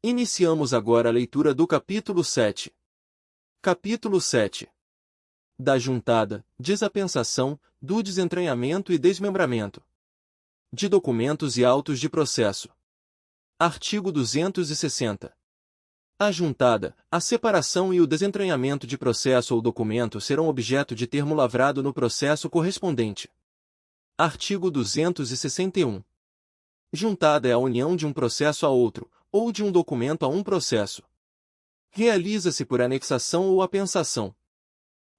Iniciamos agora a leitura do capítulo 7. Capítulo 7. Da juntada, desapensação, do desentranhamento e desmembramento de documentos e autos de processo. Artigo 260. A juntada, a separação e o desentranhamento de processo ou documento serão objeto de termo lavrado no processo correspondente. Artigo 261. Juntada é a união de um processo a outro, ou de um documento a um processo. Realiza-se por anexação ou apensação.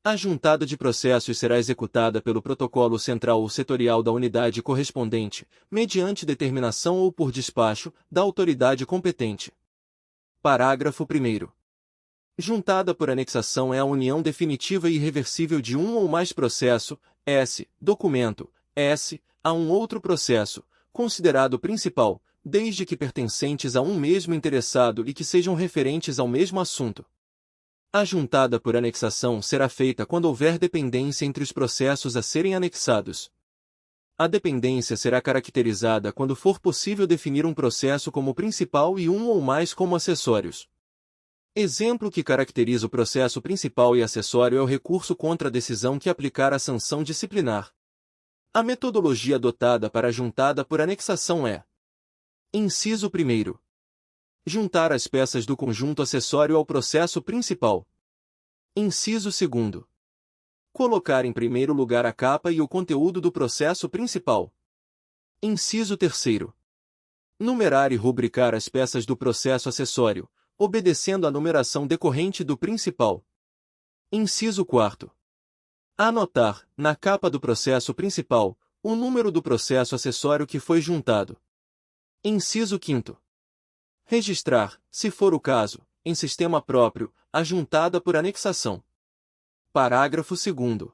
A juntada de processos será executada pelo protocolo central ou setorial da unidade correspondente, mediante determinação ou por despacho, da autoridade competente. Parágrafo 1º. Juntada por anexação é a união definitiva e irreversível de um ou mais processo, documento, a um outro processo, considerado principal, desde que pertencentes a um mesmo interessado e que sejam referentes ao mesmo assunto. A juntada por anexação será feita quando houver dependência entre os processos a serem anexados. A dependência será caracterizada quando for possível definir um processo como principal e um ou mais como acessórios. Exemplo que caracteriza o processo principal e acessório é o recurso contra a decisão que aplicar a sanção disciplinar. A metodologia adotada para a juntada por anexação é: Inciso 1º. Juntar as peças do conjunto acessório ao processo principal. Inciso 2º. Colocar em primeiro lugar a capa e o conteúdo do processo principal. Inciso 3º. Numerar e rubricar as peças do processo acessório, obedecendo à numeração decorrente do principal. Inciso 4º. Anotar, na capa do processo principal, o número do processo acessório que foi juntado. Inciso 5º. Registrar, se for o caso, em sistema próprio, a juntada por anexação. Parágrafo 2º.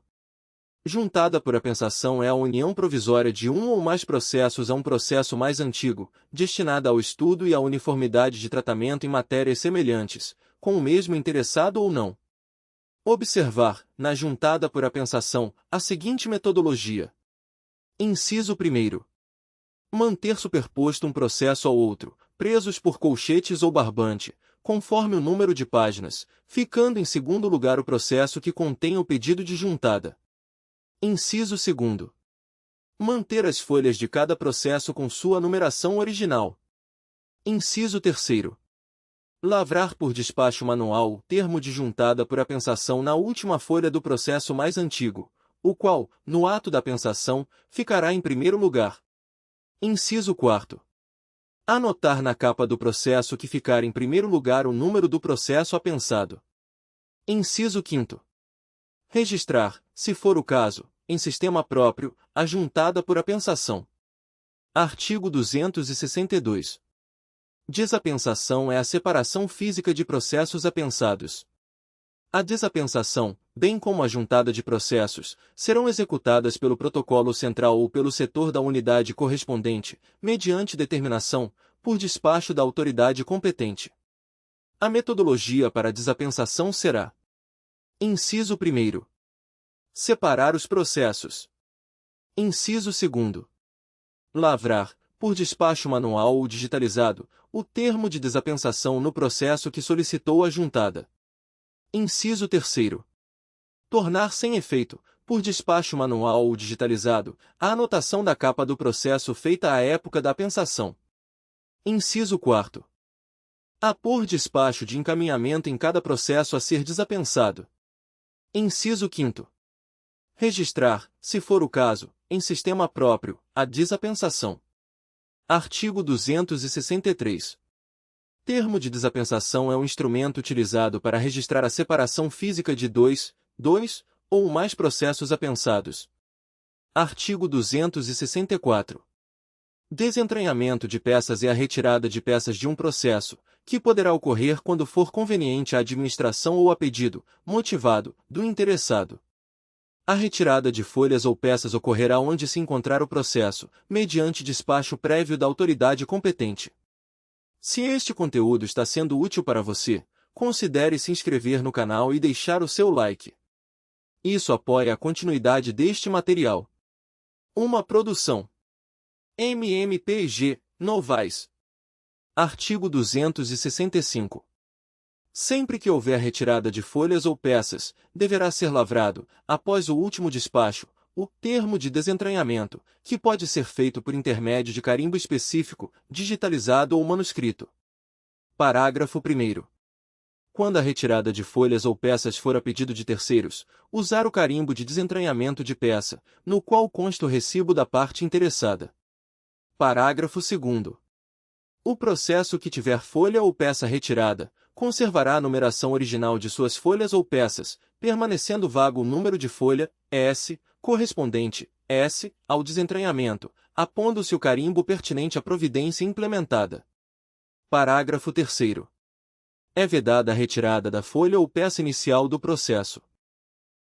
Juntada por apensação é a união provisória de um ou mais processos a um processo mais antigo, destinada ao estudo e à uniformidade de tratamento em matérias semelhantes, com o mesmo interessado ou não. Observar, na juntada por apensação, a seguinte metodologia. Inciso 1º. Manter superposto um processo ao outro, presos por colchetes ou barbante, conforme o número de páginas, ficando em segundo lugar o processo que contém o pedido de juntada. Inciso 2º. Manter as folhas de cada processo com sua numeração original. Inciso 3º. Lavrar por despacho manual o termo de juntada por apensação na última folha do processo mais antigo, o qual, no ato da apensação, ficará em primeiro lugar. Inciso 4º. Anotar na capa do processo que ficar em primeiro lugar o número do processo apensado. Inciso 5º. Registrar, se for o caso, em sistema próprio, a juntada por apensação. Artigo 262. Desapensação é a separação física de processos apensados. A desapensação, bem como a juntada de processos, serão executadas pelo protocolo central ou pelo setor da unidade correspondente, mediante determinação, por despacho da autoridade competente. A metodologia para a desapensação será: Inciso 1º. Separar os processos. Inciso 2º. Lavrar, por despacho manual ou digitalizado, o termo de desapensação no processo que solicitou a juntada. Inciso 3º. Tornar sem efeito, por despacho manual ou digitalizado, a anotação da capa do processo feita à época da apensação. Inciso 4º. Apor despacho de encaminhamento em cada processo a ser desapensado. Inciso 5º. Registrar, se for o caso, em sistema próprio, a desapensação. Artigo 263. Termo de desapensação é um instrumento utilizado para registrar a separação física de dois ou mais processos apensados. Artigo 264. Desentranhamento de peças é a retirada de peças de um processo, que poderá ocorrer quando for conveniente à administração ou a pedido, motivado, do interessado. A retirada de folhas ou peças ocorrerá onde se encontrar o processo, mediante despacho prévio da autoridade competente. Se este conteúdo está sendo útil para você, considere se inscrever no canal e deixar o seu like. Isso apoia a continuidade deste material. Uma produção MMPG Novaes. Artigo 265. Sempre que houver retirada de folhas ou peças, deverá ser lavrado, após o último despacho, o termo de desentranhamento, que pode ser feito por intermédio de carimbo específico, digitalizado ou manuscrito. Parágrafo 1º. Quando a retirada de folhas ou peças for a pedido de terceiros, usar o carimbo de desentranhamento de peça, no qual consta o recibo da parte interessada. Parágrafo 2º. O processo que tiver folha ou peça retirada, conservará a numeração original de suas folhas ou peças, permanecendo vago o número de folha, S, correspondente, S, ao desentranhamento, apondo-se o carimbo pertinente à providência implementada. Parágrafo 3º. É vedada a retirada da folha ou peça inicial do processo.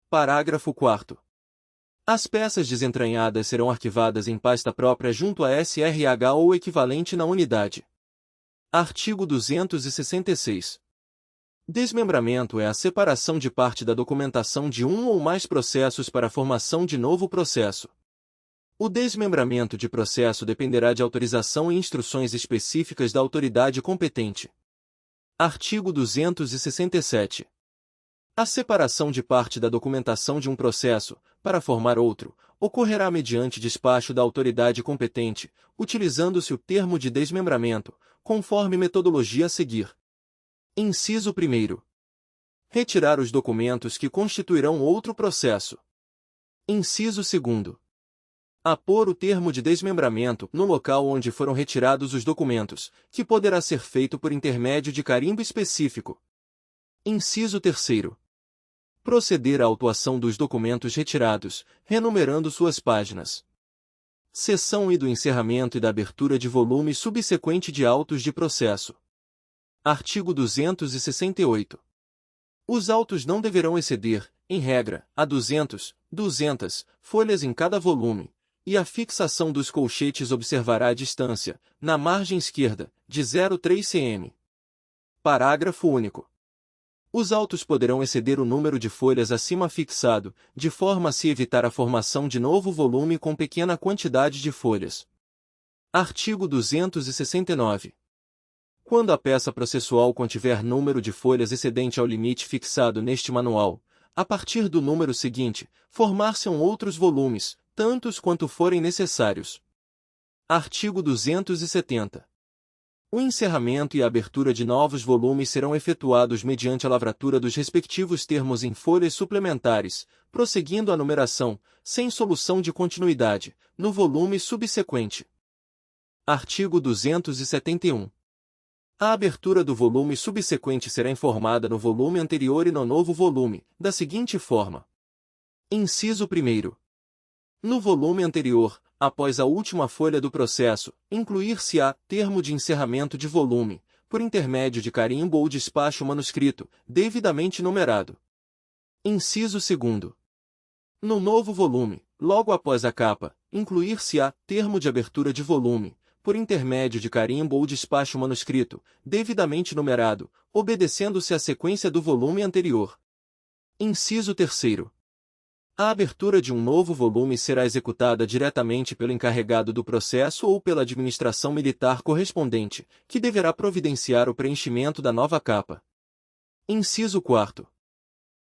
Parágrafo 4º. As peças desentranhadas serão arquivadas em pasta própria junto a SRH ou equivalente na unidade. Artigo 266. Desmembramento é a separação de parte da documentação de um ou mais processos para a formação de novo processo. O desmembramento de processo dependerá de autorização e instruções específicas da autoridade competente. Artigo 267. A separação de parte da documentação de um processo, para formar outro, ocorrerá mediante despacho da autoridade competente, utilizando-se o termo de desmembramento, conforme metodologia a seguir. Inciso 1º. Retirar os documentos que constituirão outro processo. Inciso 2º. Apor o termo de desmembramento no local onde foram retirados os documentos, que poderá ser feito por intermédio de carimbo específico. Inciso 3º. Proceder à autuação dos documentos retirados, renumerando suas páginas. Seção I do encerramento e da abertura de volume subsequente de autos de processo. Artigo 268. Os autos não deverão exceder, em regra, a 200 folhas em cada volume, e a fixação dos colchetes observará a distância, na margem esquerda, de 0,3 cm. Parágrafo único. Os autos poderão exceder o número de folhas acima fixado, de forma a se evitar a formação de novo volume com pequena quantidade de folhas. Artigo 269. Quando a peça processual contiver número de folhas excedente ao limite fixado neste manual, a partir do número seguinte, formar-se-ão outros volumes, tantos quanto forem necessários. Artigo 270. O encerramento e a abertura de novos volumes serão efetuados mediante a lavratura dos respectivos termos em folhas suplementares, prosseguindo a numeração, sem solução de continuidade, no volume subsequente. Artigo 271. A abertura do volume subsequente será informada no volume anterior e no novo volume, da seguinte forma. Inciso 1º. No volume anterior, após a última folha do processo, incluir-se-á termo de encerramento de volume, por intermédio de carimbo ou despacho manuscrito, devidamente numerado. Inciso 2º. No novo volume, logo após a capa, incluir-se-á termo de abertura de volume, por intermédio de carimbo ou despacho manuscrito, devidamente numerado, obedecendo-se à sequência do volume anterior. Inciso 3º. A abertura de um novo volume será executada diretamente pelo encarregado do processo ou pela administração militar correspondente, que deverá providenciar o preenchimento da nova capa. Inciso 4º.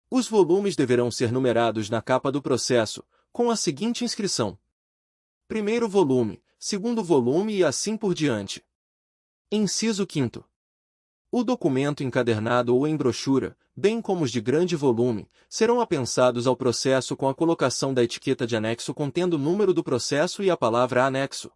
Os volumes deverão ser numerados na capa do processo, com a seguinte inscrição: primeiro volume, segundo volume e assim por diante. Inciso 5º. O documento encadernado ou em brochura, bem como os de grande volume, serão apensados ao processo com a colocação da etiqueta de anexo contendo o número do processo e a palavra anexo.